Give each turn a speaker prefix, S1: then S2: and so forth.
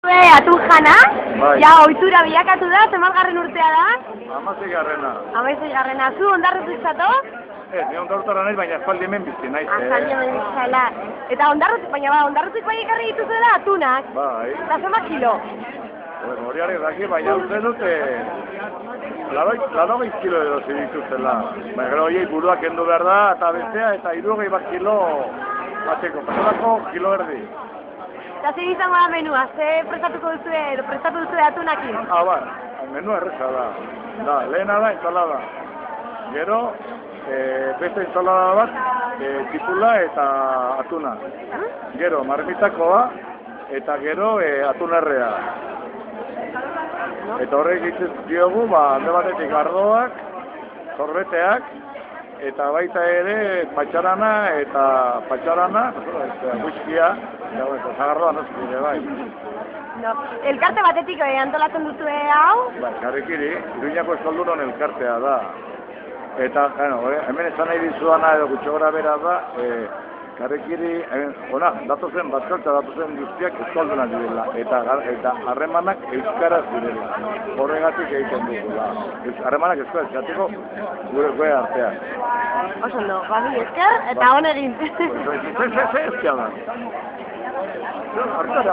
S1: Atun jana,
S2: Bai.
S1: ja ohitura bilakatu da, zemargarren urtea da?
S2: 16garrena.
S1: 16garrena, zu ondarrutik zatoz?
S2: Ni ondarrutara naiz, baina espaldi hemen bizi naiz.
S1: Azaldi hemen bizala. Eta ondarrutik, baina ondarrutik bai ekarri dituzu da atunak?
S2: Bai.
S1: Eta zenbat kilo?
S2: Horiari daki, baina uste dute... Larogei kilo edo zidituzela. Baina gero horiei buruak kendu behar da, eta bestea, eta 60 kilo bateko. Pasako kilo erdi.
S1: Eta zer izango da menua, ze prestatuko duzue, edo prestatu duzue atunakin?
S2: Menua erreza da. Lehena da ensalada. Gero, beste ensalada bat, tipula eta atuna. Gero, marmitakoa, eta gero atunarrea. Eta horrek itzez diogu, alde batetik ardoak, zorbeteak, eta baita ere patxarana eta whiskia, eta zagardoa noski ere bai.
S1: Elkarte batetik antolatzen duzue hau?
S2: Karrikiri, Iruñako Euskaldunon elkartea da. Eta, hemen esan nahi dizuana edo gutxo gora bera da, Karrikiri, datozen batzaltza, datozen guztiak euskaldunak direla, eta harremanak euskaraz direla. Horregatik egiten dugula. Harremanak euskaraz izateko gure artean.
S1: Oso ondo, babi esker, eta hon egin.
S2: Ez da. Artara,